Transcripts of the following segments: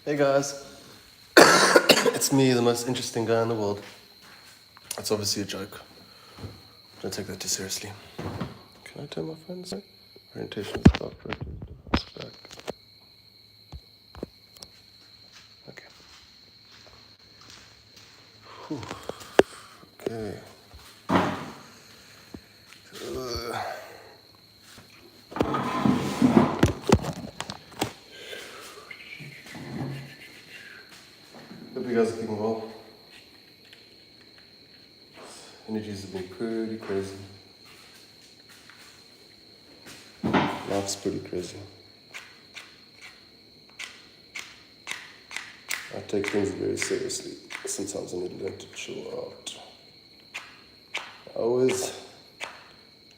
Hey guys, it's me, the most interesting guy in the world. It's obviously a joke. Don't take that too seriously. Can I turn my phone on? Orientation is about back. Okay. Whew. Okay. Hope you guys are keeping well. Energies have been pretty crazy. Life's pretty crazy. I take things very seriously. Sometimes I need to learn to chill out. I always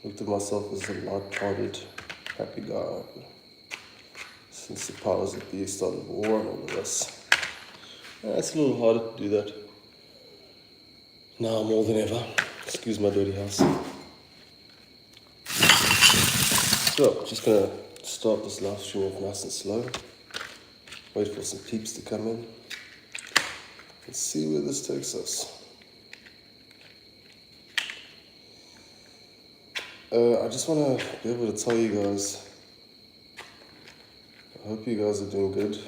looked at myself as a light-hearted, happy guy. Since the powers that be started war and all of this, it's a little harder to do that. Now more than ever. Excuse my dirty house. So, just gonna start this live stream off nice and slow. Wait for some peeps to come in. Let's see where this takes us. I just want to be able to tell you guys, I hope you guys are doing good.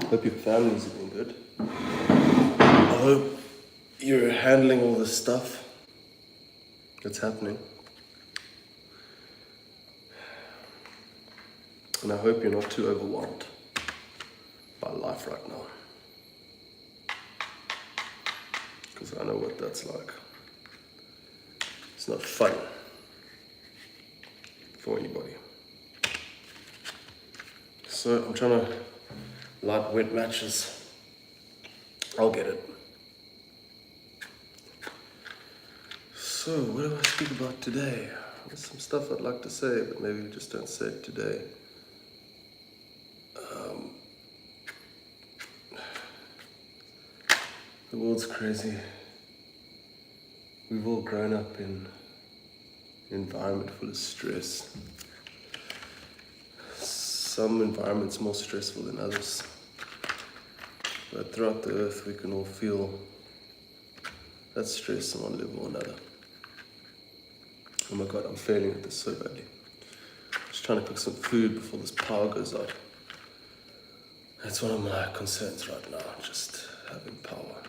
I hope your families are doing good. I hope you're handling all this stuff that's happening. And I hope you're not too overwhelmed by life right now. Because I know what that's like. It's not fun for anybody. So I'm trying to light wet matches. I'll get it. So what do I speak about today? There's some stuff I'd like to say, but maybe we just don't say it today. The world's crazy. We've all grown up in an environment full of stress. Some environments more stressful than others. But throughout the earth, we can all feel that stress on one level or another. Oh my God, I'm failing at this so badly. Just trying to cook some food before this power goes out. That's one of my concerns right now, just having power.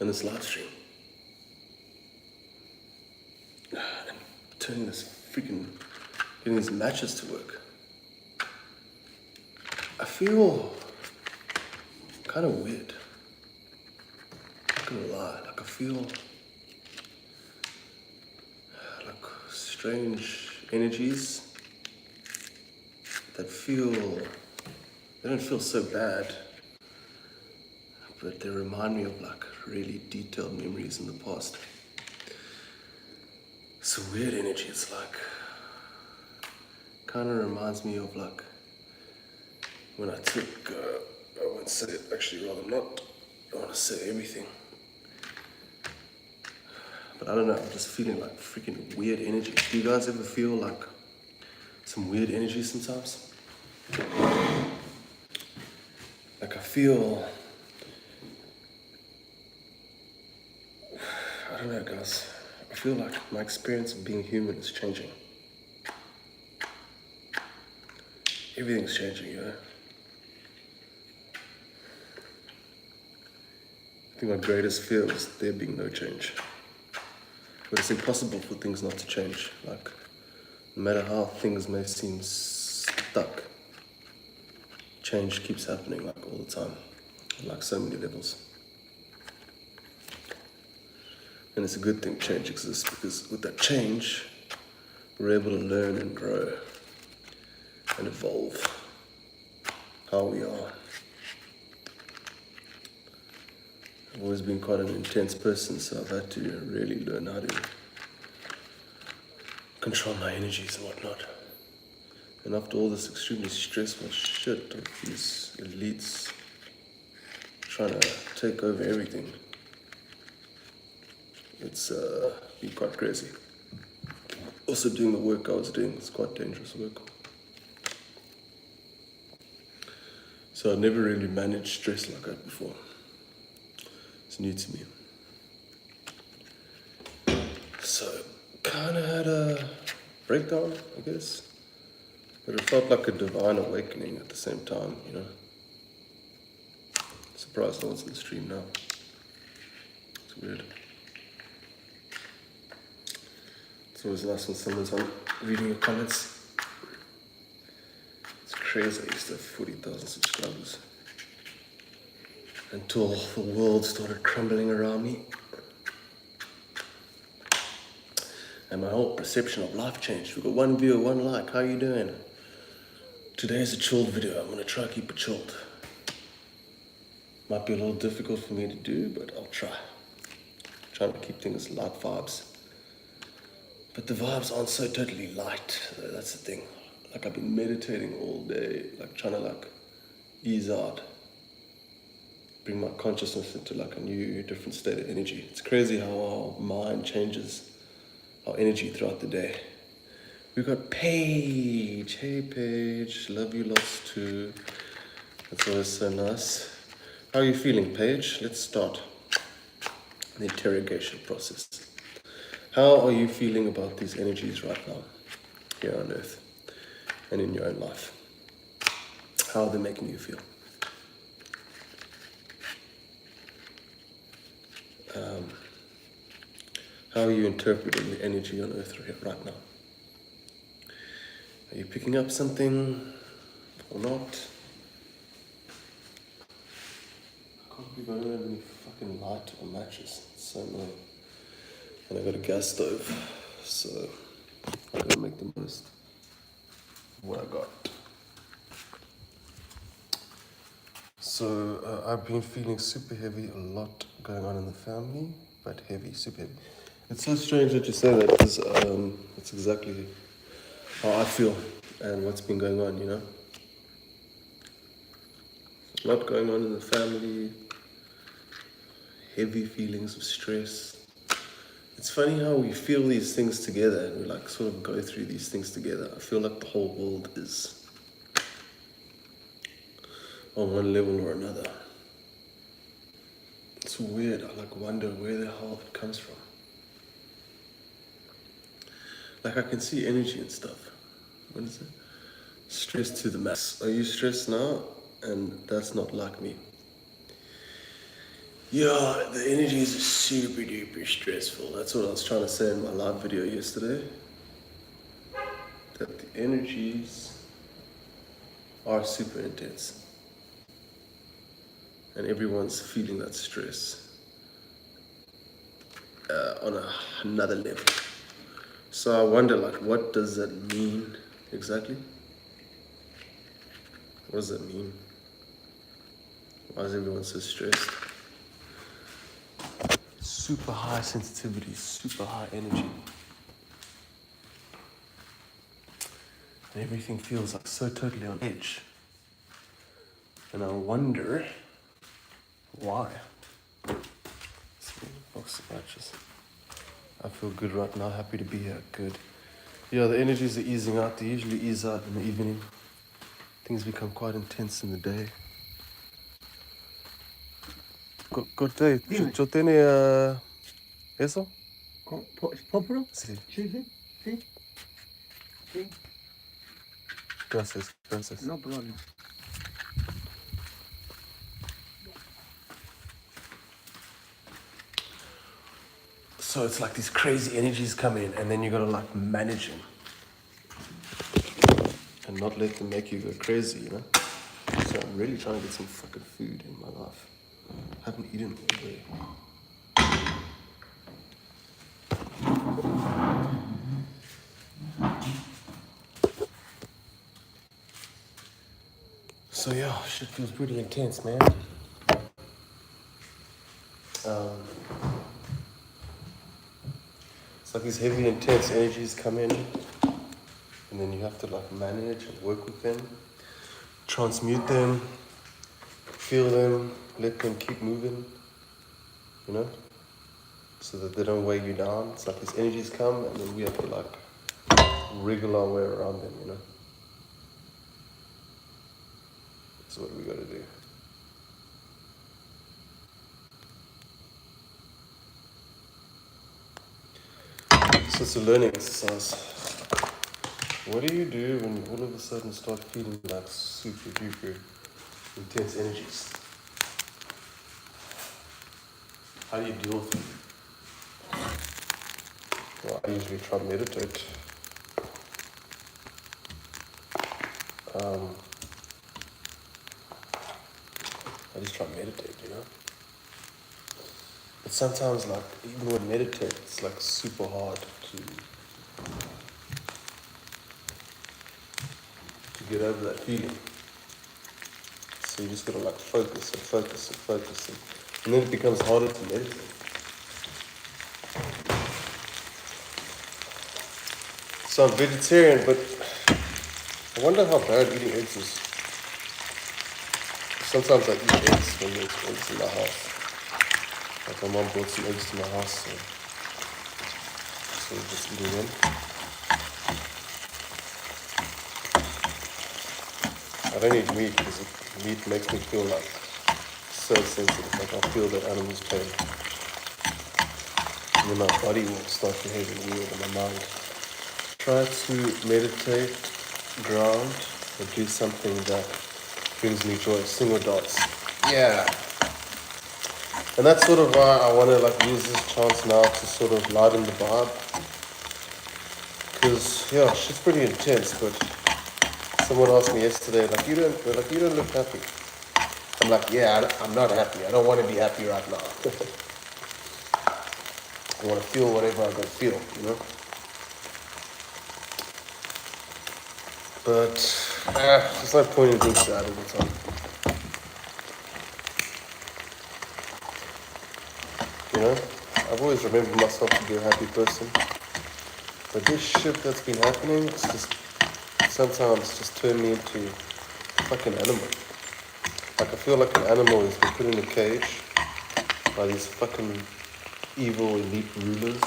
And this live stream. And turning getting these matches to work. I feel kind of weird. Not gonna lie, like I feel like strange energies that they don't feel so bad, but they remind me of like really detailed memories in the past. So weird energy, it's like, kind of reminds me of like when I took, I won't say it, actually rather not, I want to say everything. But I don't know, I'm just feeling like freaking weird energy. Do you guys ever feel like some weird energy sometimes? Like I feel, I don't know guys, I feel like my experience of being human is changing. Everything's changing, you know? I think my greatest fear is there being no change. But it's impossible for things not to change. Like, no matter how things may seem stuck, change keeps happening like all the time, on like so many levels. And it's a good thing change exists, because with that change, we're able to learn and grow and evolve how we are. I've always been quite an intense person, so I've had to really learn how to control my energies and whatnot. And after all this extremely stressful shit of these elites trying to take over everything, it's been quite crazy. Also doing the work I was doing was quite dangerous work. So I've never really managed stress like that before. It's new to me. So kind of had a breakdown, I guess. But it felt like a divine awakening at the same time, you know. Surprised no one's in the stream now. It's weird. It's always nice when someone's on reading your comments. It's crazy, I used to have 40,000 subscribers. Until the world started crumbling around me. And my whole perception of life changed. We got one viewer, one like, how you doing? Today's a chilled video, I'm gonna try to keep it chilled. Might be a little difficult for me to do, but I'll try. Trying to keep things light vibes. But the vibes aren't so totally light, that's the thing. Like I've been meditating all day, like trying to like ease out. Bring my consciousness into like a new, different state of energy. It's crazy how our mind changes our energy throughout the day. We've got Paige. Hey Paige, love you lots too. That's always so nice. How are you feeling, Paige? Let's start the interrogation process. How are you feeling about these energies right now, here on Earth, and in your own life? How are they making you feel? How are you interpreting the energy on Earth right now? Are you picking up something or not? I can't believe I don't have any fucking light or matches. It's so annoying. And I got a gas stove, so I gotta make the most of what I got. So I've been feeling super heavy, a lot going on in the family, but heavy, super heavy. It's so strange that you say that because it's exactly how I feel and what's been going on, you know. A lot going on in the family, heavy feelings of stress. It's funny how we feel these things together and we like sort of go through these things together. I feel like the whole world is on one level or another. It's weird, I like wonder where the hell it comes from. Like I can see energy and stuff. What is it? Stress to the max. Are you stressed now? And that's not like me. Yeah, the energies are super duper stressful. That's what I was trying to say in my live video yesterday. That the energies are super intense. And everyone's feeling that stress on another level. So I wonder, like, what does that mean exactly? What does that mean? Why is everyone so stressed? Super high sensitivity, super high energy. And everything feels like so totally on edge. And I wonder why. Box of matches. I feel good right now, happy to be here, good. Yeah, the energies are easing out, they usually ease out in the evening. Things become quite intense in the day. Good day. ¿Yo tiene eso? ¿Popro? Sí. Sí. Gracias. No problem. So it's like these crazy energies come in and then you gotta like manage them. And not let them make you go crazy, you know? So I'm really trying to get some fucking food in my life. I haven't eaten all day. So yeah, shit feels pretty intense, man. It's like these heavy, intense energies come in, and then you have to like manage and work with them, transmute them, feel them, let them keep moving, you know, so that they don't weigh you down. It's like these energies come, and then we have to like wriggle our way around them, you know. That's what we gotta do. So it's a learning exercise. What do you do when you all of a sudden start feeling like super duper intense energies? How do you deal with it? Well, I usually try to meditate. I just try to meditate, you know? But sometimes, like, even when I meditate, it's like super hard to get over that feeling. So you just gotta like focus and focus and focus, and then it becomes harder to meditate. So I'm vegetarian, but I wonder how bad eating eggs is. Sometimes I eat eggs when there's eggs in my house. Like my mom brought some eggs to my house, so just eating them. I don't eat meat because meat makes me feel like so sensitive. Like I feel that animal's pain. And then my body will start behaving weird in my mind. Try to meditate, ground, or do something that brings me joy. Sing or dance. Yeah. And that's sort of why I want to like use this chance now to sort of lighten the vibe. Because yeah, shit's pretty intense. But someone asked me yesterday, like you don't look happy. I'm like, yeah, I'm not happy. I don't want to be happy right now. I want to feel whatever I'm gonna feel, you know. But there's no point in being sad all the time. You know, I've always remembered myself to be a happy person. But this shit that's been happening, it's just sometimes just turned me into like an animal. Like I feel like an animal has been put in a cage by these fucking evil elite rulers.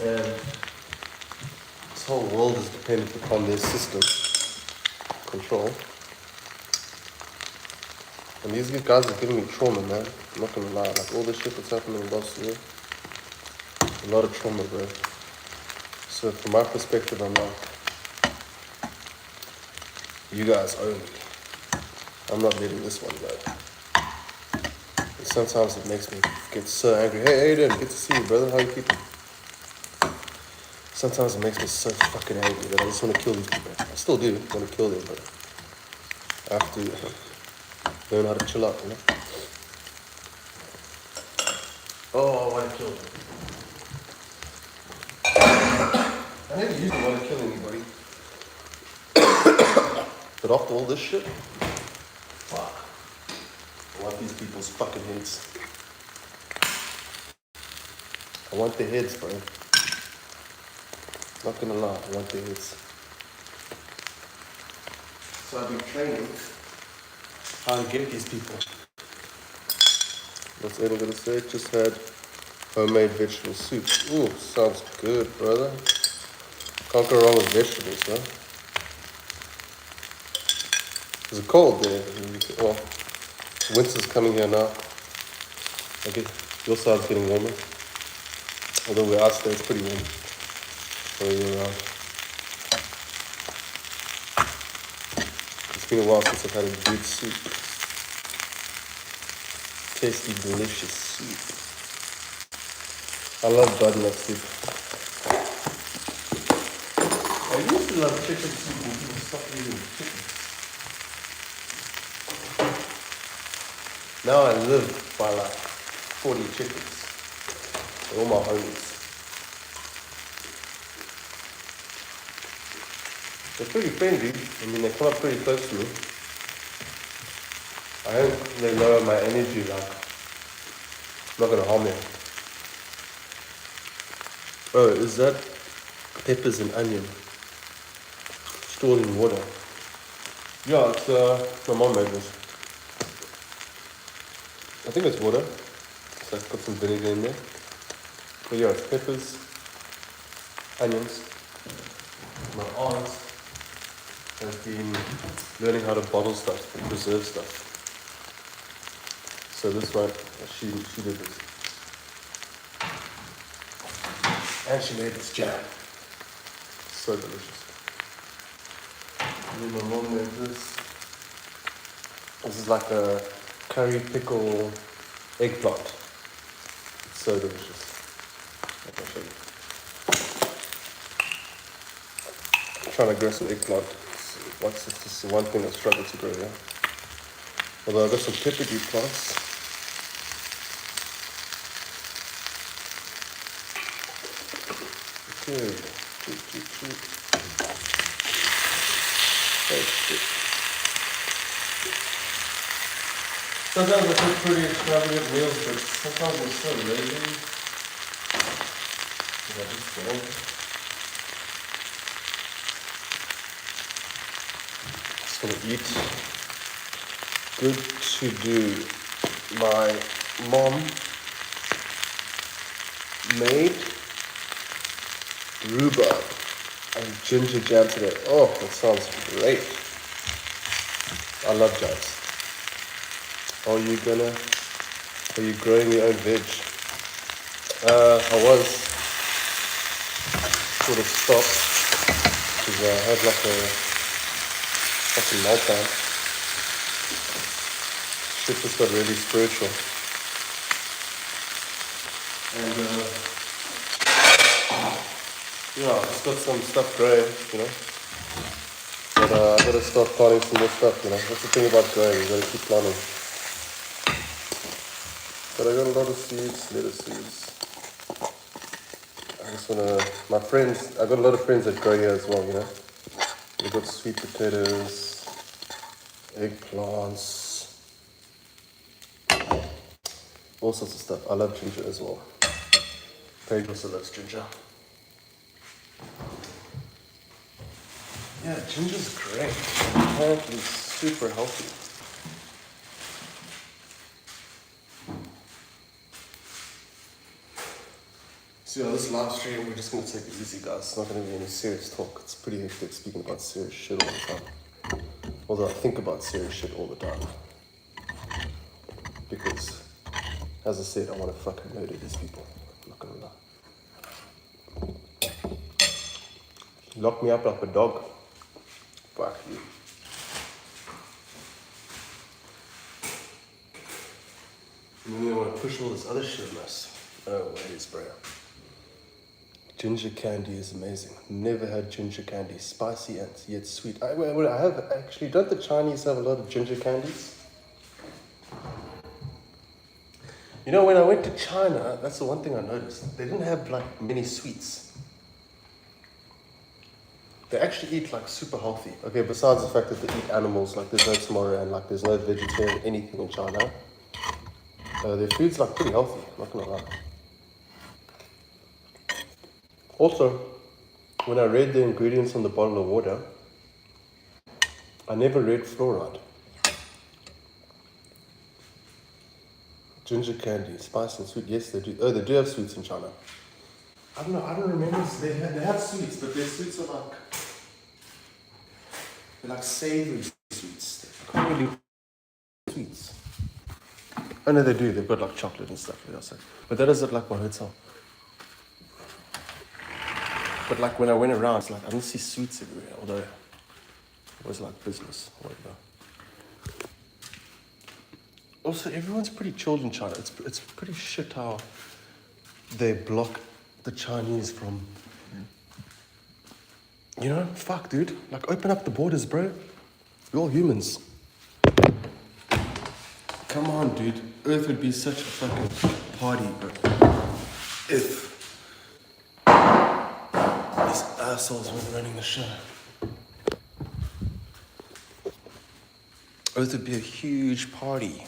And this whole world is dependent upon their system, control. And these guys are giving me trauma, man. I'm not gonna lie. Like all this shit that's happening last year, a lot of trauma, bro. So from my perspective, I'm like, you guys own me. I'm not letting this one go. And sometimes it makes me get so angry. Hey, Aiden, good to see you, brother. How you keeping? Sometimes it makes me so fucking angry that I just want to kill these people. I still do want to kill them, but I have to learn how to chill out, you know? Oh, I want to kill them. I never usually want to kill anybody. But after all this shit, fuck. I want these people's fucking heads. I want their heads, bro. Not gonna lie, I want their heads. So I've been training how to get these people. What's Aiden gonna say? Just had homemade vegetable soup. Ooh, sounds good, brother. Can't go wrong with vegetables, huh? There's a cold there. Well, winter's coming here now. I guess your side's getting warmer. Although where I stay, it's pretty warm all year round. It's been a while since I've had a good soup. Tasty, delicious soup. I love butternut soup. I used to love chicken soup when people stopped eating chicken. Now I live by like 40 chickens. They're all my homies. They're pretty friendly. I mean, they come up pretty close to me. I hope they lower my energy, like, I'm not gonna harm them. Oh, is that peppers and onion stored in water? Yeah, it's, my mom made this. I think it's water. So I put some vinegar in there. But yeah, it's peppers, onions. My aunt has been learning how to bottle stuff and preserve stuff. So this one, she did this. And she made this jam. So delicious. And then my mom made this. This is like a curry pickle eggplant. It's so delicious. I'll show you. I'm trying to grow some eggplant. It's just one thing I struggle to grow, yeah. Although I've got some pepperdew plants. Okay. Oh shit. Sometimes I cook pretty extravagant meals, but sometimes I'm so lazy. I just don't. Just gonna eat. Good to do. My mom made rhubarb and ginger jam today. Oh, that sounds great. I love jams. Are you growing your own veg? I was sort of stopped because I had like a fucking meltdown. Shit just got really spiritual. And yeah, I just got some stuff growing, you know. But I gotta start planting some more stuff, you know. That's the thing about growing, you gotta keep planting. But I got a lot of seeds, lettuce seeds. I just I got a lot of friends that grow here as well, you know. We've got sweet potatoes, eggplants, all sorts of stuff. I love ginger as well. Paige also loves ginger. Yeah, ginger's great. Apparently super healthy. So yeah, this live stream, we're just going to take it easy, guys. It's not going to be any serious talk. It's pretty hectic speaking about serious shit all the time. Although I think about serious shit all the time. Because, as I said, I want to fucking murder these people. I'm not going to lie. Lock me up like a dog. Fuck you. And then they want to push all this other shit on us. Oh, ways, bro. Ginger candy is amazing. Never had ginger candy. Spicy and yet sweet. I have actually, don't the Chinese have a lot of ginger candies? You know, when I went to China, that's the one thing I noticed. They didn't have like many sweets. They actually eat like super healthy. Okay, besides the fact that they eat animals, like there's no tomorrow and like there's no vegetarian anything in China. Their food's like pretty healthy, not gonna lie. Also, when I read the ingredients on the bottle of water, I never read fluoride. Ginger candy, spice and sweet. Yes, they do. Oh, they do have sweets in China. I don't know. I don't remember. They have sweets, but their sweets are they're like savory sweets. I can't really sweets. Oh no, they do. They've got like chocolate and stuff. But that is at like my hotel. But like when I went around, it's like I didn't see sweets everywhere, although it was like business or whatever. Also, everyone's pretty chilled in China. It's pretty shit how they block the Chinese from, you know, fuck, dude. Like, open up the borders, bro. We're all humans. Come on, dude. Earth would be such a fucking party, bro. If these assholes weren't running the show. Earth would be a huge party.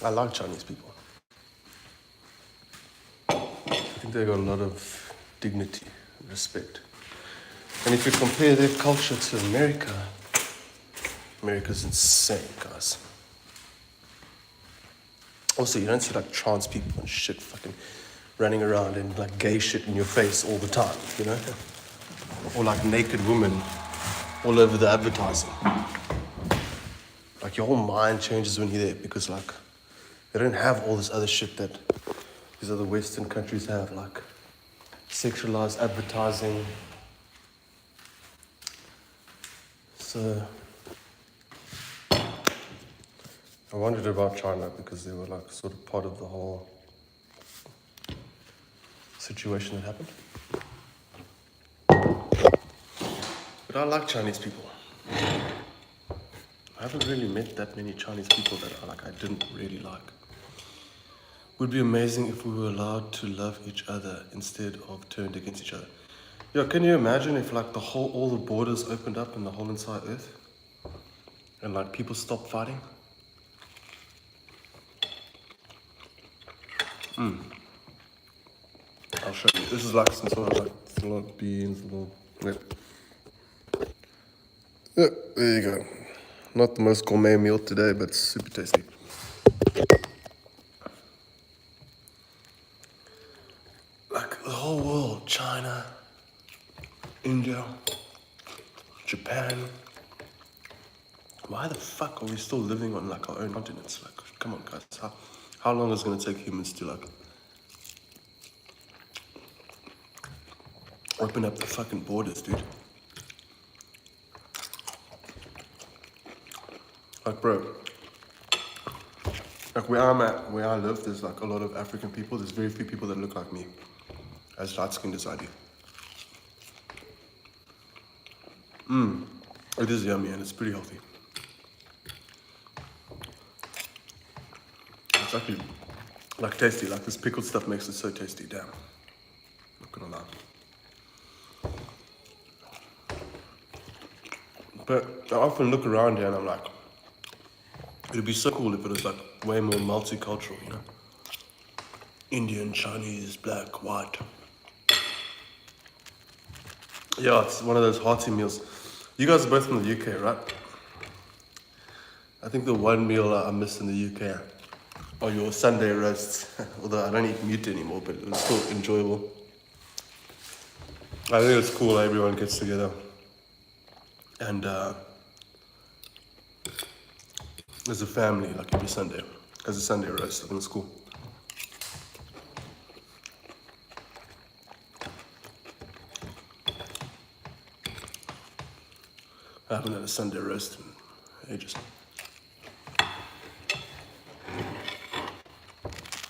I like Chinese people. I think they got a lot of dignity and respect. And if you compare their culture to America, America's insane, guys. Also, you don't see like trans people and shit fucking running around and like gay shit in your face all the time, you know? Or like naked women all over the advertising. Like your whole mind changes when you're there because like they don't have all this other shit that these other Western countries have, like sexualized advertising. So I wondered about China because they were like sort of part of the whole situation that happened. But I like Chinese people. I haven't really met that many Chinese people that I didn't really like. Would be amazing if we were allowed to love each other instead of turned against each other. Yeah, can you imagine if like all the borders opened up in the whole entire earth? And like people stopped fighting? I'll show you. This is like some sort of like little beans, little. Yeah, there you go. Not the most gourmet meal today, but super tasty. Like the whole world, China, India, Japan. Why the fuck are we still living on like our own continents? Like, come on guys, how long is it gonna take humans to like open up the fucking borders, dude? Like bro, like where I'm at, where I live, there's like a lot of African people. There's very few people that look like me, as light-skinned as I do. It is yummy and it's pretty healthy. It's actually like tasty, like this pickled stuff makes it so tasty, damn. Not gonna lie. But I often look around here and I'm like, it'd be so cool if it was like way more multicultural, you know? Indian, Chinese, black, white. Yeah, it's one of those hearty meals. You guys are both from the UK, right? I think the one meal I miss in the UK are your Sunday roasts. Although I don't eat meat anymore, but it was still enjoyable. I think it's cool how everyone gets together. And as a family, like every Sunday, as a Sunday roast, I think it's cool. I haven't had a Sunday roast in ages.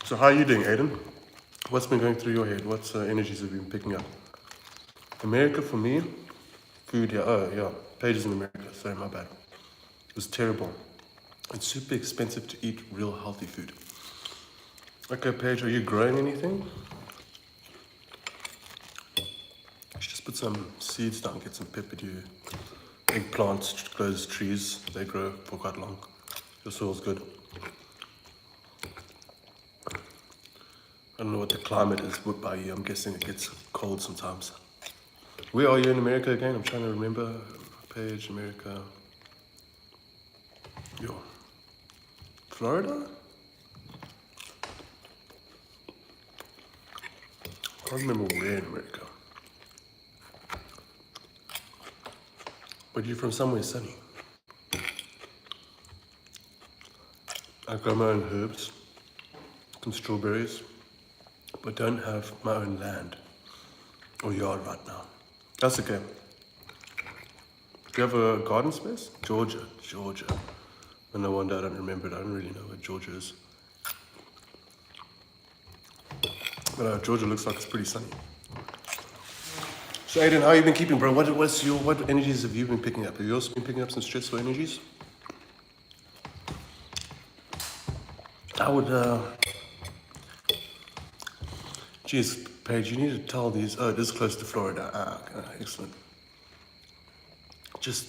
So how are you doing, Aiden? What's been going through your head? What energies have you been picking up? America for me, food, yeah, oh yeah, Pages in America, sorry, my bad. It was terrible. It's super expensive to eat real healthy food. Okay, Paige, are you growing anything? You should just put some seeds down, get some pepper dew. Eggplants, those trees, they grow for quite long. Your soil's good. I don't know what the climate is by you. I'm guessing it gets cold sometimes. Where are you in America again? I'm trying to remember. Page, America. Yo. Florida? I can't remember where in America. But you're from somewhere sunny. I grow my own herbs, some strawberries, but don't have my own land or yard right now. That's okay. Do you have a garden space? Georgia. And no wonder I don't remember it. I don't really know where Georgia is. But Georgia looks like it's pretty sunny. So Aiden, how have you been keeping, bro? What energies have you been picking up? Have you also been picking up some stressful energies? I would, geez, Paige, you need to tell these, oh, it is close to Florida. Okay, excellent. Just,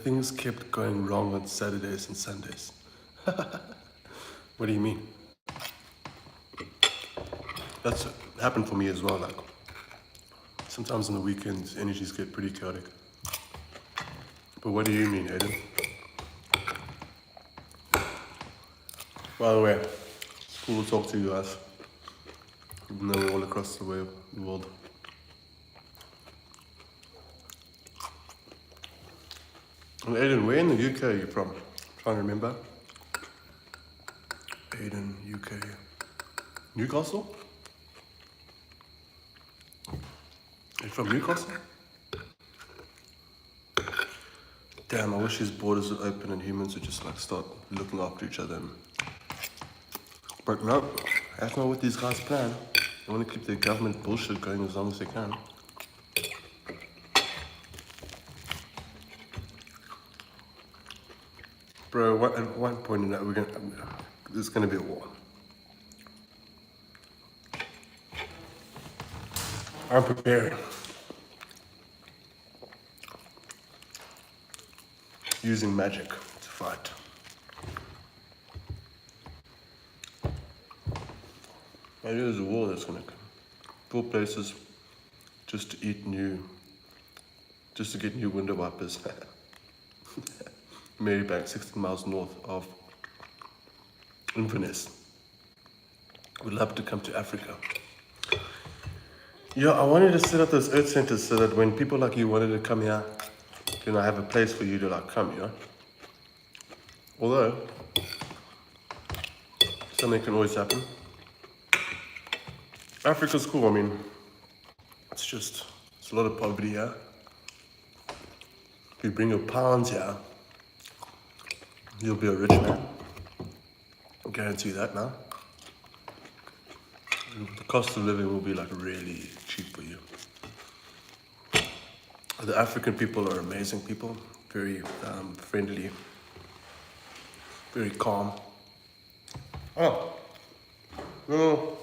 things kept going wrong on Saturdays and Sundays. What do you mean? That's happened for me as well, like, sometimes on the weekends, energies get pretty chaotic. But what do you mean, Aiden? By the way, it's cool to talk to you guys. even though we're all across the world. And Aiden, where in the UK are you from? I'm trying to remember. Aiden, UK. Newcastle? Are you from Newcastle? Damn, I wish these borders would open and humans would just like start looking after each other. But no, that's not what these guys plan. They want to keep their government bullshit going as long as they can. Bro, at one point in that, there's gonna be a war. I'm preparing. Using magic to fight. Maybe there's a war that's gonna come. Four places just to get new window wipers. Marybank, 16 miles north of Inverness. Would love to come to Africa. Yeah, I wanted to set up those earth centers so that when people like you wanted to come here, then I have a place for you to like come, you know? Although, something can always happen. Africa's cool, I mean, it's a lot of poverty here. If you bring your pounds here, you'll be a rich man. I guarantee you that now. The cost of living will be like really cheap for you. The African people are amazing people, very friendly, very calm. Oh, no,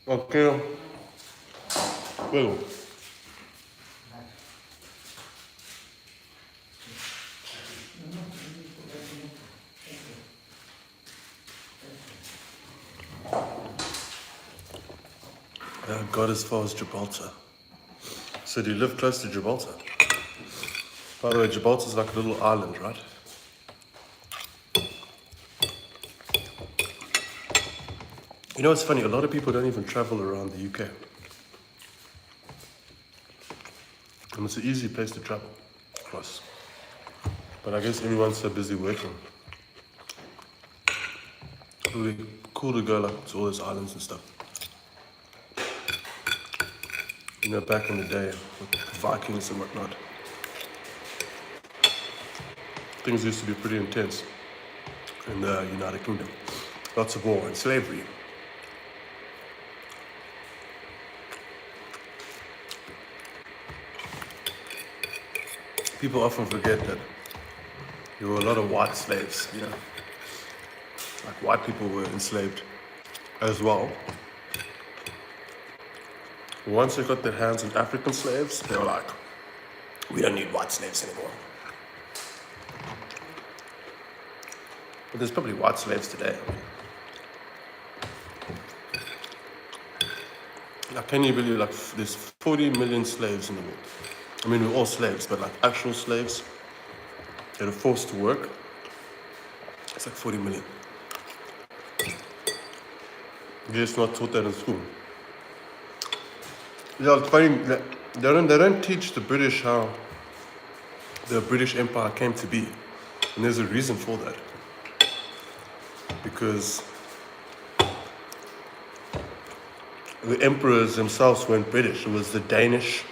okay, well. Got as far as Gibraltar. So do you live close to Gibraltar? By the way, Gibraltar's like a little island, right? You know what's funny? A lot of people don't even travel around the UK. And it's an easy place to travel across. But I guess everyone's so busy working. It would be cool to go like to all those islands and stuff. You know, back in the day with Vikings and whatnot. Things used to be pretty intense in the United Kingdom. Lots of war and slavery. People often forget that there were a lot of white slaves, you know. Like white people were enslaved as well. Once they got their hands on African slaves, they were like, we don't need white slaves anymore. But there's probably white slaves today. Like, can you believe like there's 40 million slaves in the world? I mean, we're all slaves, but like actual slaves that are forced to work, it's like 40 million. They're just not taught that in school. Yeah, it's funny that they don't teach the British how the British Empire came to be. And there's a reason for that. Because the emperors themselves weren't British. It was the Danish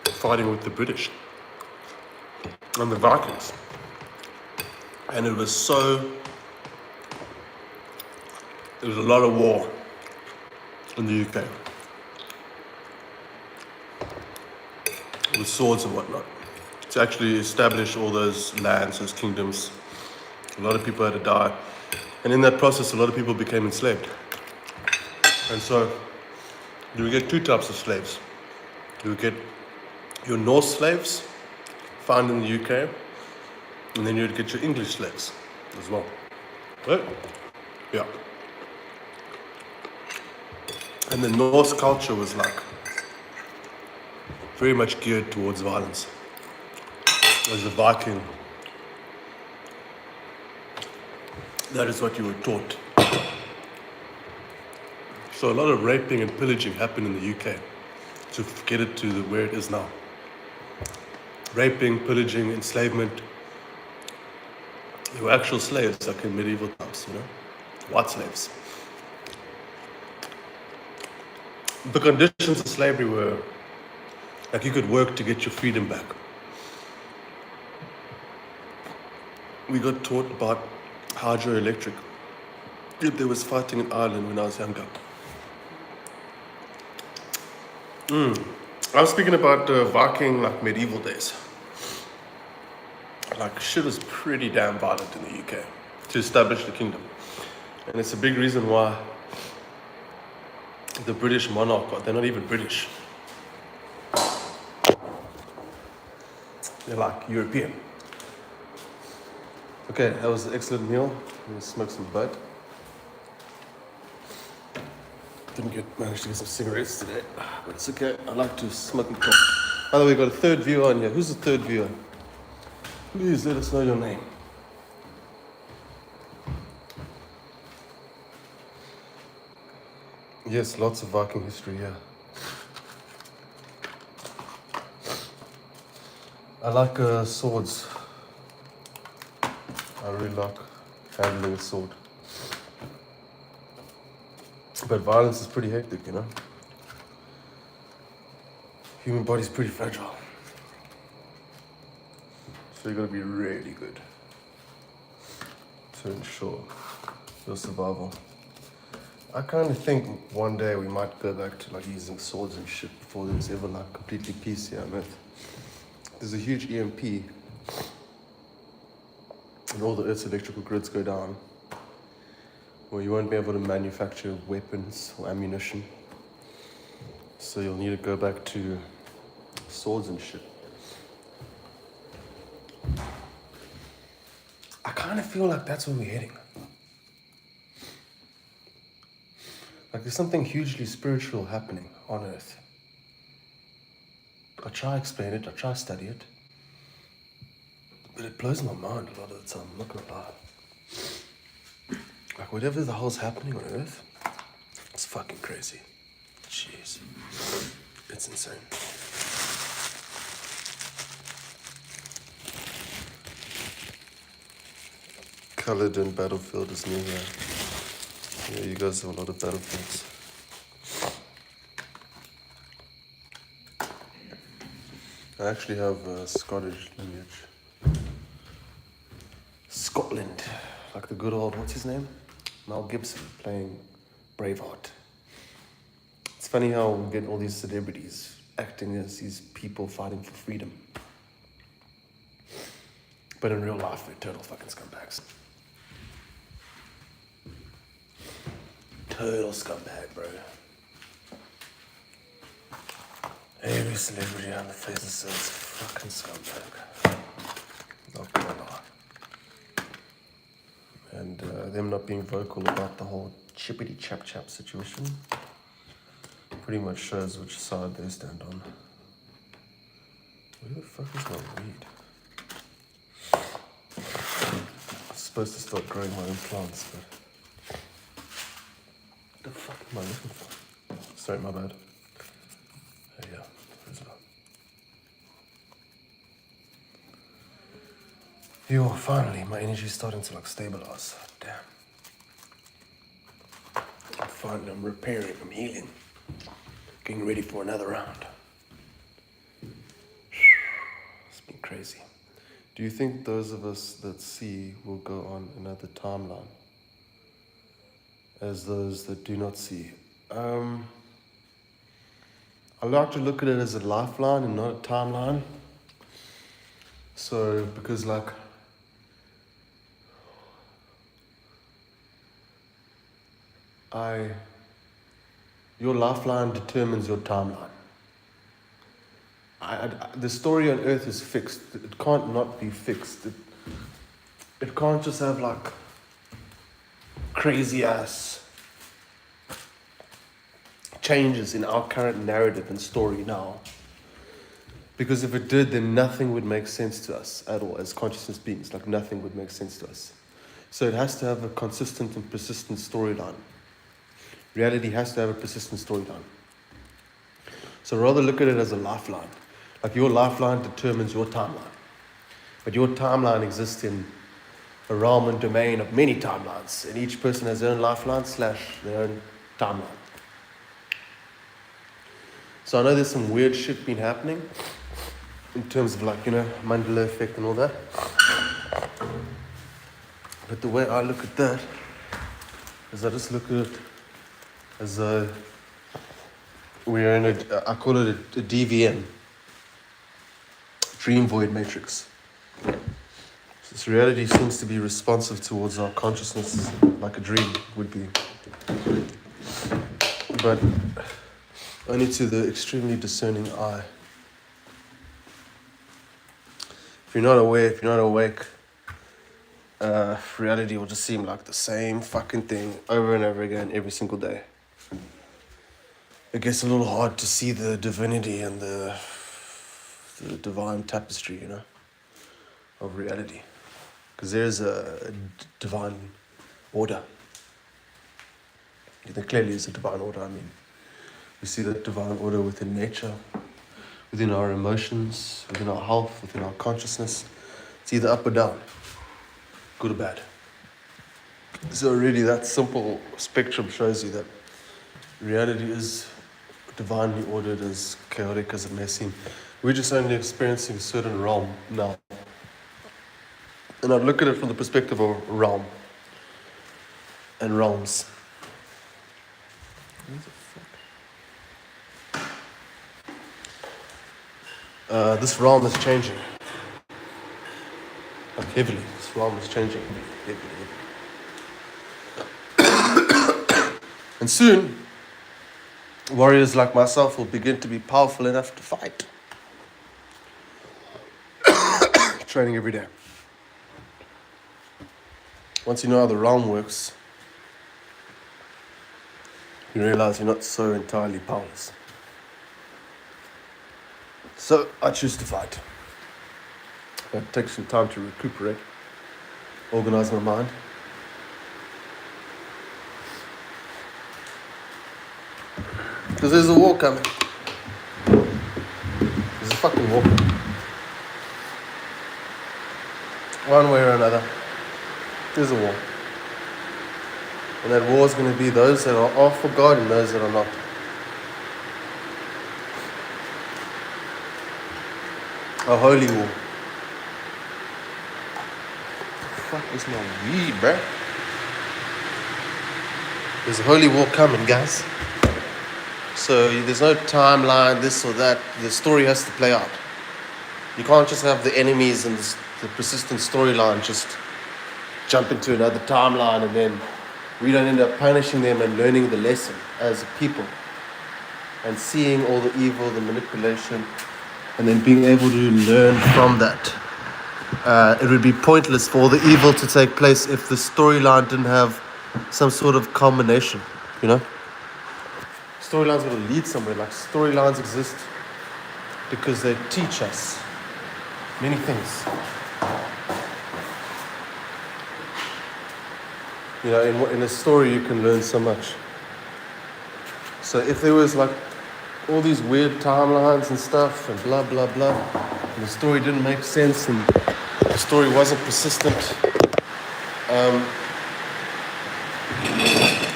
fighting with the British and the Vikings. And it was a lot of war in the UK. With swords and whatnot, to actually establish all those lands, those kingdoms. A lot of people had to die. And in that process, a lot of people became enslaved. And so, you would get two types of slaves. You would get your Norse slaves, found in the UK, and then you would get your English slaves as well. Right? Yeah. And the Norse culture was like, very much geared towards violence. As a Viking, that is what you were taught. So a lot of raping and pillaging happened in the UK to get it to where it is now. Raping, pillaging, enslavement. They were actual slaves, like in medieval times, you know, white slaves. The conditions of slavery were like you could work to get your freedom back. We got taught about hydroelectric. Yep, there was fighting in Ireland when I was younger. I was speaking about Viking, like medieval days. Like shit was pretty damn violent in the UK to establish the kingdom. And it's a big reason why the British monarch, they're not even British. They're like European. Okay, that was an excellent meal. I'm gonna smoke some bud. Didn't manage to get some cigarettes today, but it's okay. I like to smoke and talk. By the way, we got a third viewer on here. Who's the third viewer? Please let us know your name. Yes, lots of Viking history here. I like swords. I really like handling a sword. But violence is pretty hectic, you know? Human body's pretty fragile. So you gotta be really good to ensure your survival. I kind of think one day we might go back to like using swords and shit before there's ever like completely peace here on Earth. There's a huge EMP and all the Earth's electrical grids go down where you won't be able to manufacture weapons or ammunition. So you'll need to go back to swords and shit. I kind of feel like that's where we're heading. Like there's something hugely spiritual happening on Earth. I try to explain it, I try to study it. But it blows my mind a lot of the time, I'm not gonna lie. Like whatever the hell's happening on Earth, it's fucking crazy. Jeez. It's insane. Culloden Battlefield is near here. Yeah, you guys have a lot of battlefields. I actually have Scottish lineage. Scotland, like the good old, what's his name? Mel Gibson playing Braveheart. It's funny how we get all these celebrities acting as these people fighting for freedom. But in real life, they're total fucking scumbags. Total scumbag, bro. Every celebrity on the face of the earth is a fucking scumbag. Not gonna lie. And them not being vocal about the whole chippity chap chap situation pretty much shows which side they stand on. Where the fuck is my weed? I'm supposed to start growing my own plants, but what the fuck am I looking for? Sorry, my bad. Yeah, there's a lot. Yo, finally, my energy's starting to like stabilize. Damn. I'm repairing, I'm healing. Getting ready for another round. It's been crazy. Do you think those of us that see will go on another timeline as those that do not see? I like to look at it as a lifeline and not a timeline. So, because like, your lifeline determines your timeline. The story on Earth is fixed. It can't not be fixed. It can't just have like crazy ass changes in our current narrative and story now. Because if it did, then nothing would make sense to us at all as consciousness beings. Like nothing would make sense to us. So it has to have a consistent and persistent storyline. Reality has to have a persistent storyline. So rather look at it as a lifeline. Like your lifeline determines your timeline. But your timeline exists in a realm and domain of many timelines. And each person has their own lifeline / their own timeline. So I know there's some weird shit been happening in terms of like, Mandela effect and all that. But the way I look at that is I just look at it as we're in I call it a DVM, dream void matrix. This reality seems to be responsive towards our consciousness like a dream would be. But only to the extremely discerning eye. If you're not aware, if you're not awake, reality will just seem like the same fucking thing over and over again every single day. It gets a little hard to see the divinity and the divine tapestry, of reality. Because there's a divine order. There clearly is a divine order. I mean, we see that divine order within nature, within our emotions, within our health, within our consciousness. It's either up or down, good or bad. So really that simple spectrum shows you that reality is divinely ordered, as chaotic as it may seem. We're just only experiencing a certain realm now. And I'd look at it from the perspective of realm and realms. This realm is changing. Like heavily. This realm is changing heavily. And soon, warriors like myself will begin to be powerful enough to fight. Training every day. Once you know how the realm works, you realize you're not so entirely powerless. So I choose to fight. I take some time to recuperate, organize my mind. Because there's a war coming. There's a fucking war coming. One way or another, there's a war. And that war is going to be those that are for God and those that are not. A holy war. Fuck is my weed, bruh? There's a holy war coming, guys. So there's no timeline, this or that. The story has to play out. You can't just have the enemies and the persistent storyline just jump into another timeline and then we don't end up punishing them and learning the lesson as a people and seeing all the evil, the manipulation, and then being able to learn from that. It would be pointless for the evil to take place if the storyline didn't have some sort of culmination, Storylines got to lead somewhere. Like storylines exist because they teach us many things. In a story you can learn so much. So if there was like all these weird timelines and stuff and blah blah blah, and the story didn't make sense and the story wasn't persistent,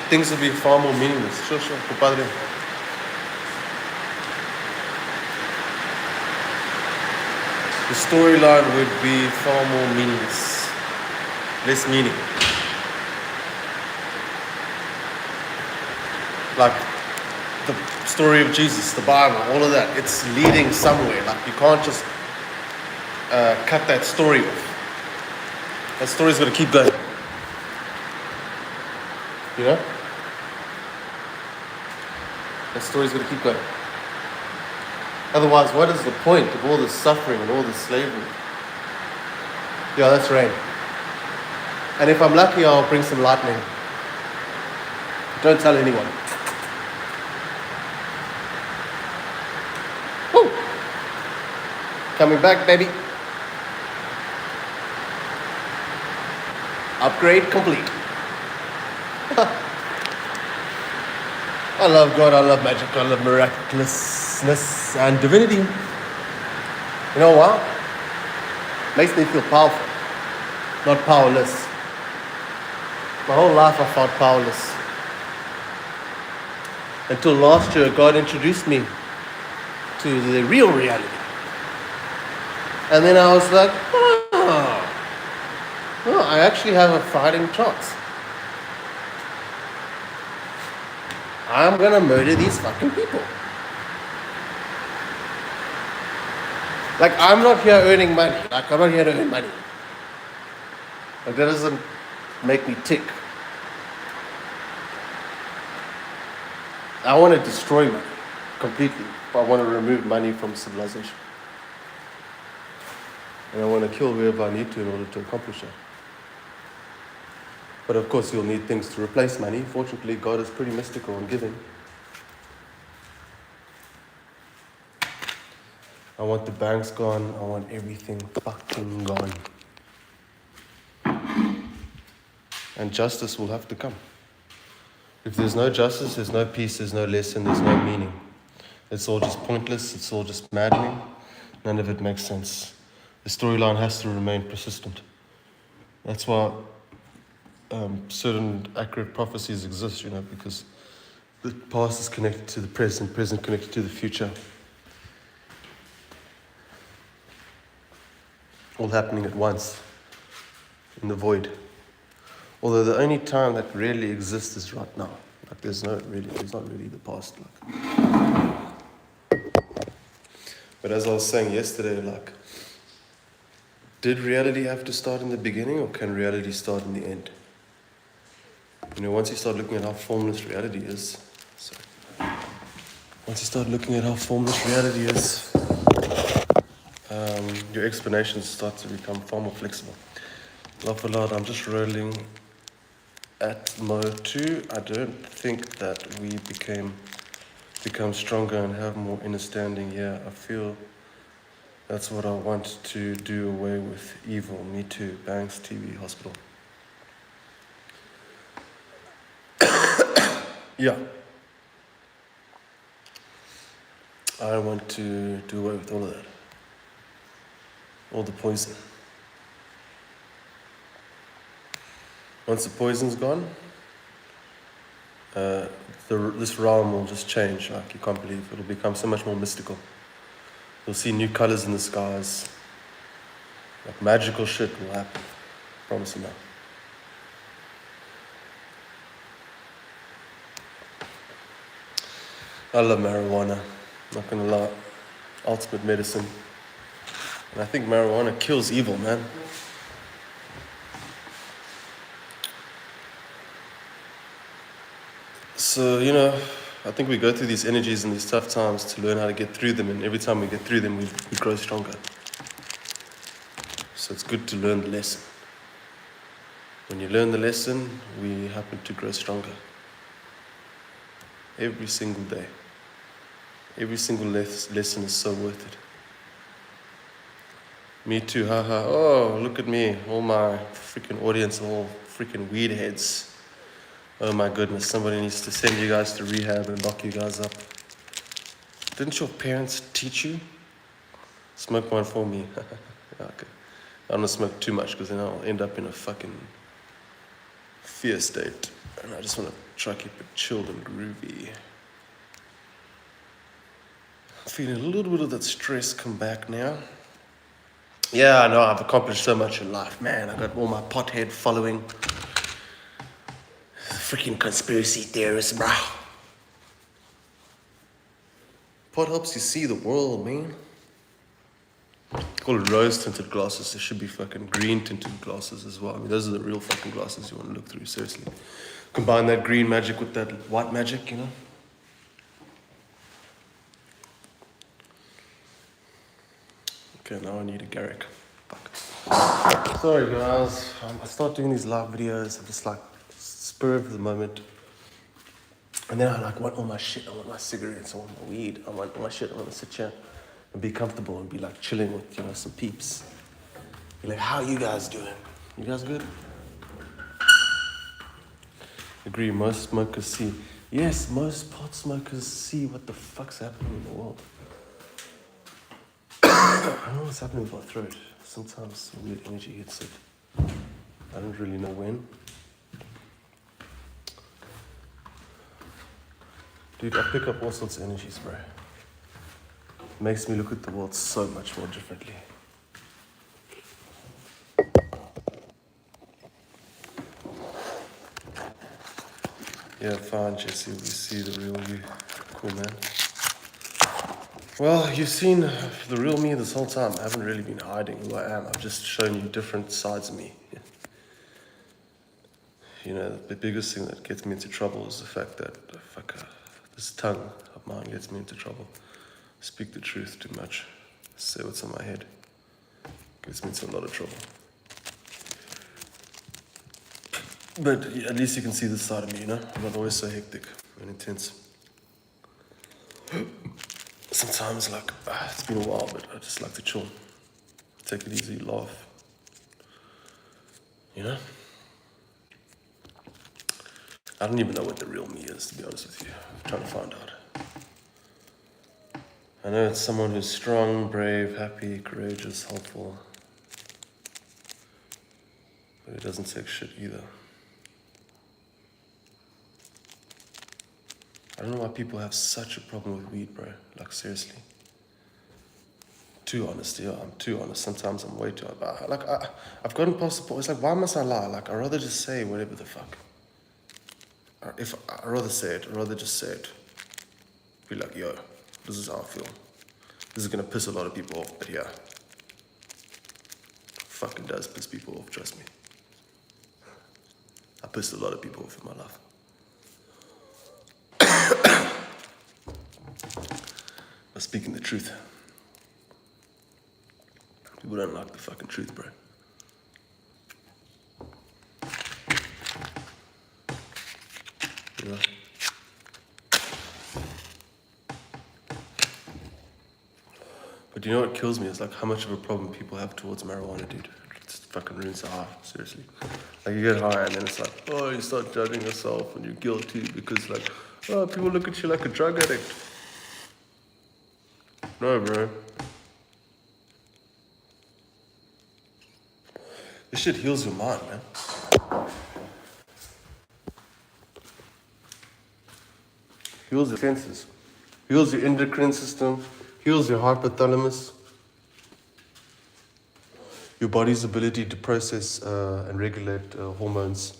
things would be far more meaningless. Sure, compadre. The storyline would be far more meaningless, less meaning. Like the story of Jesus, the Bible, all of that, it's leading somewhere. Like you can't just cut that story off. That story's got to keep going. That story's got to keep going. Otherwise, what is the point of all this suffering and all this slavery? Yeah, that's rain. And if I'm lucky, I'll bring some lightning. Don't tell anyone. Woo! Coming back, baby. Upgrade complete. I love God, I love magic, I love miraculousness and divinity. You know what? Makes me feel powerful, not powerless. My whole life I felt powerless. Until last year, God introduced me to the real reality. And then I was like, I actually have a fighting chance. I'm gonna murder these fucking people. Like, I'm not here earning money. Like, I'm not here to earn money. Like, that doesn't make me tick. I want to destroy money completely. I want to remove money from civilization. And I want to kill whoever I need to in order to accomplish that. But of course, you'll need things to replace money. Fortunately, God is pretty mystical and giving. I want the banks gone. I want everything fucking gone. And justice will have to come. If there's no justice, there's no peace, there's no lesson, there's no meaning. It's all just pointless, it's all just maddening. None of it makes sense. The storyline has to remain persistent. That's why certain accurate prophecies exist, because the past is connected to the present connected to the future. All happening at once, in the void. Although the only time that really exists is right now. Like there's not really the past. But as I was saying yesterday, did reality have to start in the beginning, or can reality start in the end? Once you start looking at how formless reality is, your explanations start to become far more flexible. Laugh aloud, I'm just rolling at mode 2. I don't think that we become stronger and have more understanding. Yeah, I feel that's what I want to do away with evil. Me too. Banks, TV, hospital. Yeah. I want to do away with all of that. All the poison. Once the poison's gone, this realm will just change. Like you can't believe. It'll become so much more mystical. You'll see new colors in the skies. Like magical shit will happen. Promise you now. I love marijuana. Not gonna lie. Ultimate medicine. And I think marijuana kills evil, man. So, I think we go through these energies and these tough times to learn how to get through them, and every time we get through them, we grow stronger. So it's good to learn the lesson. When you learn the lesson, we happen to grow stronger. Every single day. Every single lesson is so worth it. Me too, haha. Oh, look at me. All my freaking audience, all freaking weed heads. Oh my goodness, somebody needs to send you guys to rehab and lock you guys up. Didn't your parents teach you? Smoke one for me. Okay. I don't smoke too much because then I'll end up in a fucking fear state. And I just want to try to keep it chilled and groovy. I'm feeling a little bit of that stress come back now. Yeah, I know, I've accomplished so much in life. Man, I got all my pothead following. Freaking conspiracy theorists, bro. Pot helps you see the world, man. Call it rose-tinted glasses. There should be fucking green-tinted glasses as well. I mean, those are the real fucking glasses you want to look through, seriously. Combine that green magic with that white magic, Okay, now I need a Garrick. Fuck. Sorry, guys. I start doing these live videos. I'm just spur of the moment. And then I want all my shit. I want my cigarettes. I want my weed. I want all my shit. I want to sit here and be comfortable and be chilling with some peeps. Be like, how you guys doing? You guys good? Agree. Most smokers see Yes, most pot smokers see what the fuck's happening in the world. I don't know what's happening with my throat. Sometimes weird energy hits it. I don't really know when. Dude, I pick up all sorts of energies, bro. It makes me look at the world so much more differently. Yeah, fine, Jesse. We see the real you. Cool, man. Well, you've seen the real me this whole time. I haven't really been hiding who I am. I've just shown you different sides of me. You know, the biggest thing that gets me into trouble is the fact that this tongue of mine gets me into trouble. Speak the truth too much. Say what's in my head. Gets me into a lot of trouble. But at least you can see this side of me, you know? I'm not always so hectic and intense. Sometimes, it's been a while, but I just like to chill. Take it easy, laugh. You know? I don't even know what the real me is, to be honest with you. I'm trying to find out. I know it's someone who's strong, brave, happy, courageous, helpful. But it doesn't take shit either. I don't know why people have such a problem with weed, bro. Like, seriously. Too honest, yeah, I'm too honest. Sometimes I'm way too... I've gotten past the point. It's like, why must I lie? Like, I'd rather just say whatever the fuck. I'd rather say it. I'd rather just say it. Be like, yo, this is how I feel. This is gonna piss a lot of people off, but yeah. Fucking does piss people off, trust me. I pissed a lot of people off in my life. But speaking the truth. People don't like the fucking truth, bro. You know? But you know what kills me is like how much of a problem people have towards marijuana, dude. It just fucking ruins the high, seriously. Like you get high and then it's like, oh, you start judging yourself and you're guilty because like, oh, people look at you like a drug addict. No, bro. This shit heals your mind, man. Heals your senses. Heals your endocrine system. Heals your hypothalamus. Your body's ability to process and regulate hormones,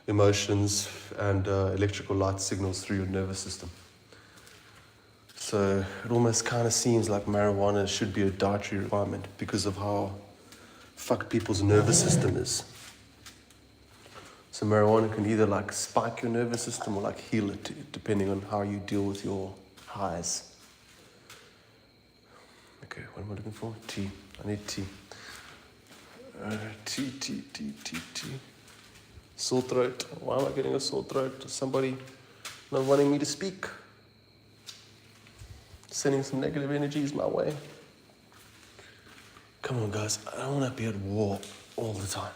emotions, and electrical light signals through your nervous system. So it almost kind of seems like marijuana should be a dietary requirement because of how fucked people's nervous system is. So marijuana can either like spike your nervous system or like heal it, depending on how you deal with your highs. Okay, what am I looking for? Tea. I need tea. Tea. Sore throat. Why am I getting a sore throat? Somebody not wanting me to speak. Sending some negative energies my way. Come on, guys. I don't want to be at war all the time.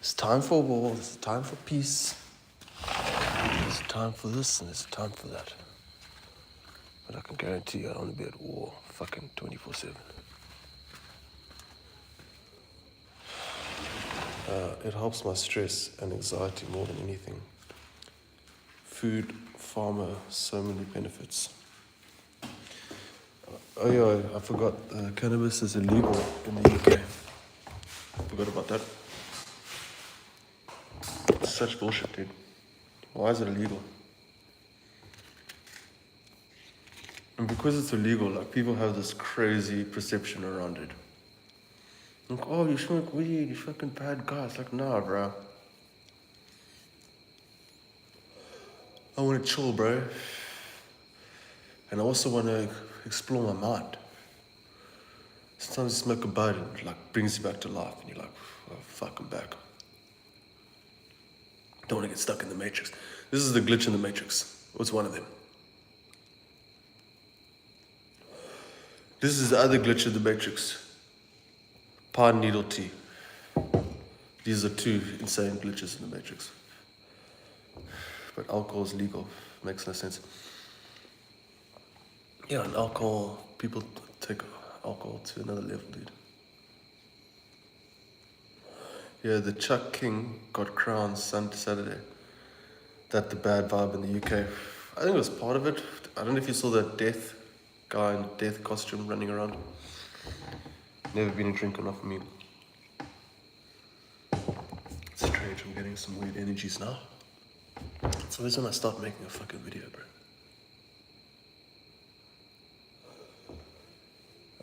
It's time for war. It's time for peace. There's time for this and there's time for that. But I can guarantee you I don't want to be at war fucking 24/7. It helps my stress and anxiety more than anything. Food, pharma, so many benefits. Oh yeah, I forgot. Cannabis is illegal in the UK. Forgot about that. It's such bullshit, dude. Why is it illegal? And because it's illegal, like people have this crazy perception around it. Like, oh, you smoke weed, you fucking bad guy. It's like, nah, bro. I want to chill, bro. And I also want to explore my mind. Sometimes you smoke a bud and it like brings you back to life, and you're like, oh, fuck, I'm back. Don't want to get stuck in the matrix. This is the glitch in the matrix. What's one of them? This is the other glitch in the matrix. Pine needle tea. These are two insane glitches in the matrix. but alcohol is legal. Makes no sense. Yeah, and alcohol, people take alcohol to another level, dude. Yeah, the Chuck King got crowned Saturday. That the bad vibe in the UK. I think it was part of it. I don't know if you saw that death guy in death costume running around. Never been a drinker, not for me. It's strange, I'm getting some weird energies now. It's always when I start making a fucking video, bro.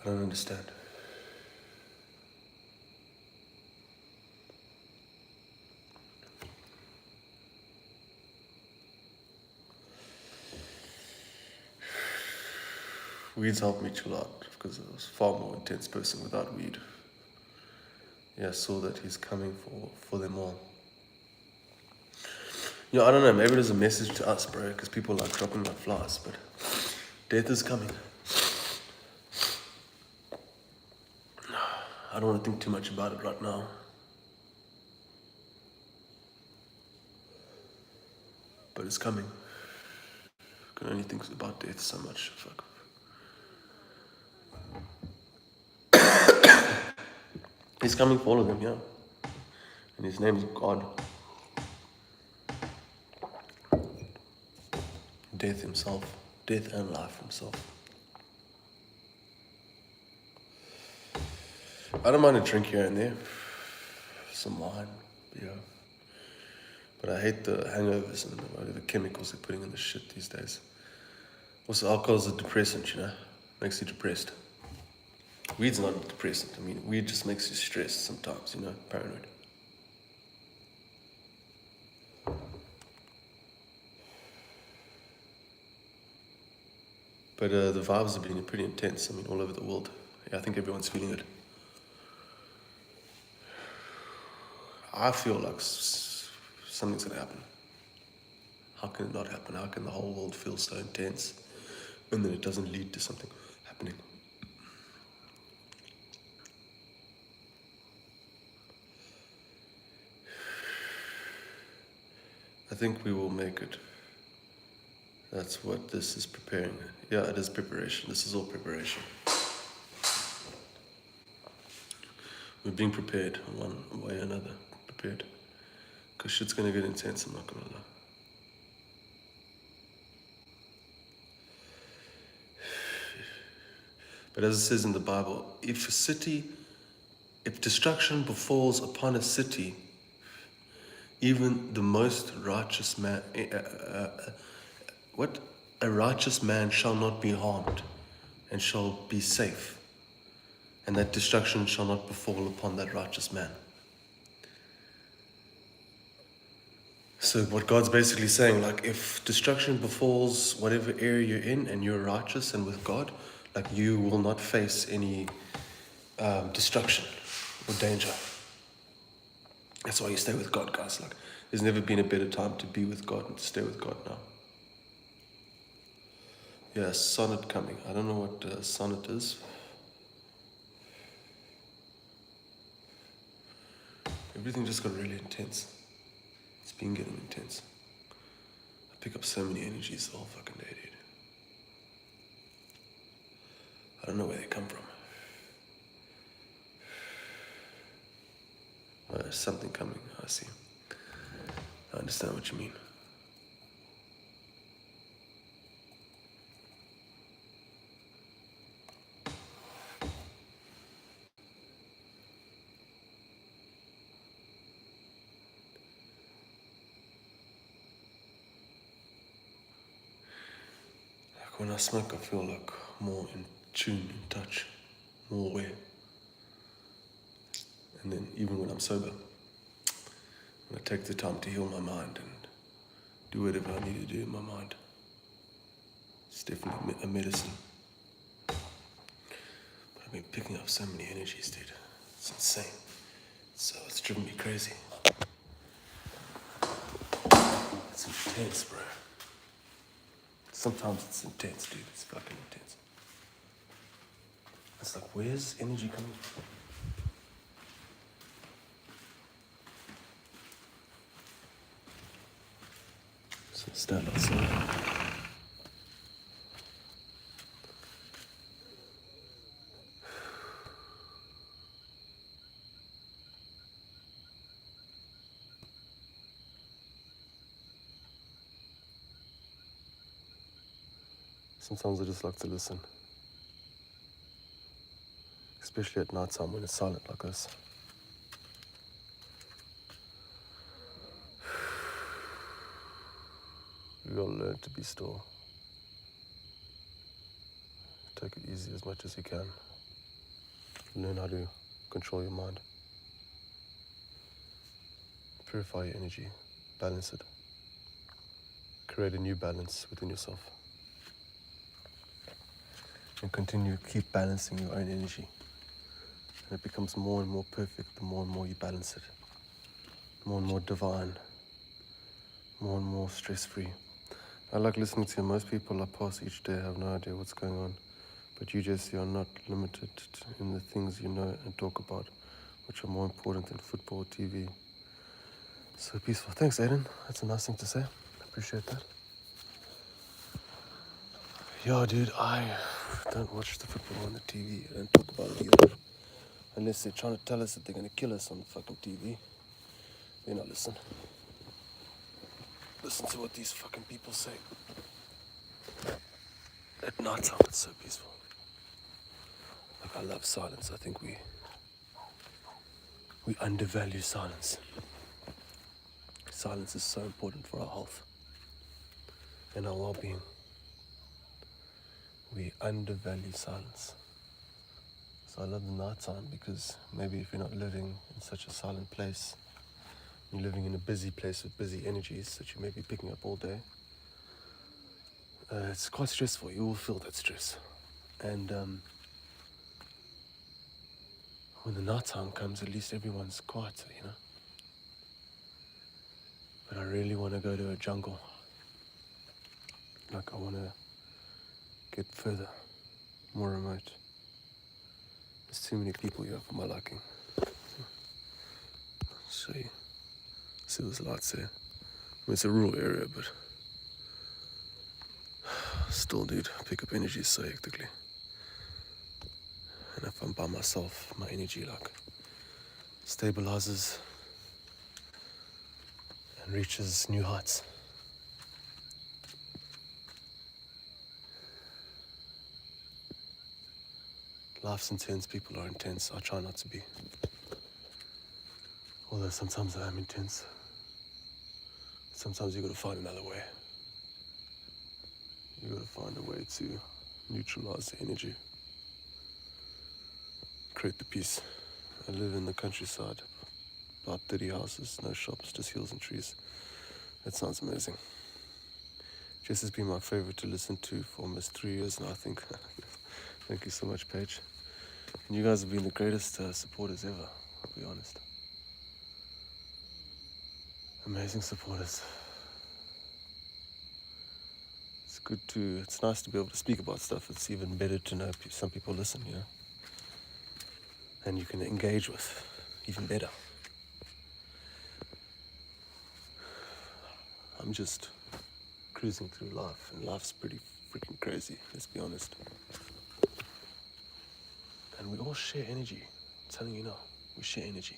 I don't understand. Weeds helped me chill out because I was a far more intense person without weed. Yeah, I saw that he's coming for them all. You know, I don't know, maybe there's a message to us, bro, because people like dropping like flies, but death is coming. I don't want to think too much about it right now. But it's coming. I can only think about death so much. Fuck. He's coming for all of them, yeah. And his name is God. Death himself. Death and life himself. I don't mind a drink here and there. Some wine, beer. But I hate the hangovers and whatever chemicals they're putting in the shit these days. Also, alcohol is a depressant, you know? Makes you depressed. Weed's not a depressant. I mean, weed just makes you stressed sometimes, you know? Paranoid. But the vibes have been pretty intense, I mean, all over the world. Yeah, I think everyone's feeling it. I feel like something's gonna happen. How can it not happen? How can the whole world feel so intense and then it doesn't lead to something happening? I think we will make it. That's what this is preparing. Yeah, it is preparation. This is all preparation. We're being prepared in one way or another. Prepared. Because shit's gonna get intense, I'm not gonna lie. But as it says in the Bible, if destruction befalls upon a city, even the most righteous man, a righteous man shall not be harmed and shall be safe, and that destruction shall not befall upon that righteous man. So what God's basically saying, like, if destruction befalls whatever area you're in and you're righteous and with God, like, you will not face any destruction or danger. That's why you stay with God, guys. Like, there's never been a better time to be with God and to stay with God now. Yeah, sonnet coming. I don't know what sonnet is. Everything just got really intense. It's been getting intense. I pick up so many energies the whole fucking day, dude. I don't know where they come from. There's something coming, I see. I understand what you mean. Like when I smoke, I feel like more in tune, in touch, more aware. And then even when I'm sober, when I take the time to heal my mind and do whatever I need to do in my mind, it's definitely a medicine. But I've been picking up so many energies, dude. It's insane. So it's driven me crazy. It's intense, bro. Sometimes it's intense, dude. It's fucking intense. It's like, where's energy coming from? So stand outside. Sometimes I just like to listen, especially at night time when it's silent like this. You gotta learn to be still. Take it easy as much as you can. Learn how to control your mind. Purify your energy. Balance it. Create a new balance within yourself. And continue to keep balancing your own energy. And it becomes more and more perfect the more and more you balance it. More and more divine. More and more stress-free. I like listening to you. Most people I pass each day have no idea what's going on. But you, Jesse, are not limited in the things you know and talk about, which are more important than football, TV. So peaceful. Thanks, Aiden. That's a nice thing to say. I appreciate that. Yeah, dude, I don't watch the football on the TV. I don't talk about it either. Unless they're trying to tell us that they're going to kill us on the fucking TV. Then I listen. Listen to what these fucking people say. At night time, it's so peaceful. Like, I love silence. I think we undervalue silence. Silence is so important for our health and our well-being. We undervalue silence. So I love the night time because maybe if you're not living in such a silent place, you're living in a busy place with busy energies that you may be picking up all day, it's quite stressful. You will feel that stress. And when the night time comes, at least everyone's quieter, you know? But I really want to go to a jungle. Like, I want to get further, more remote. There's too many people here for my liking. I'll show you. See those lights there? I mean, it's a rural area, but still, dude, I pick up energy so hectically. And if I'm by myself, my energy, like, stabilizes and reaches new heights. Life's intense, people are intense. I try not to be. Although sometimes I am intense. Sometimes you gotta find another way. You gotta find a way to neutralize the energy. Create the peace. I live in the countryside. About 30 houses, no shops, just hills and trees. That sounds amazing. Jess has been my favorite to listen to for almost 3 years now, I think. Thank you so much, Paige. And you guys have been the greatest supporters ever, I'll be honest. Amazing supporters. It's nice to be able to speak about stuff. It's even better to know some people listen, you know? And you can engage with, even better. I'm just cruising through life, and life's pretty freaking crazy, let's be honest. And we all share energy. I'm telling you now, we share energy.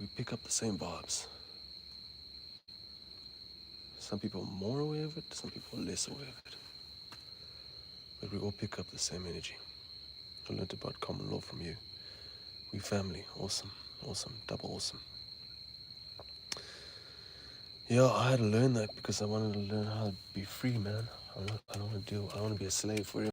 We pick up the same vibes. Some people are more aware of it, some people are less aware of it. But we all pick up the same energy. I learned about common law from you. We family, awesome, double awesome. Yeah, I had to learn that because I wanted to learn how to be free, man. I don't want to be a slave for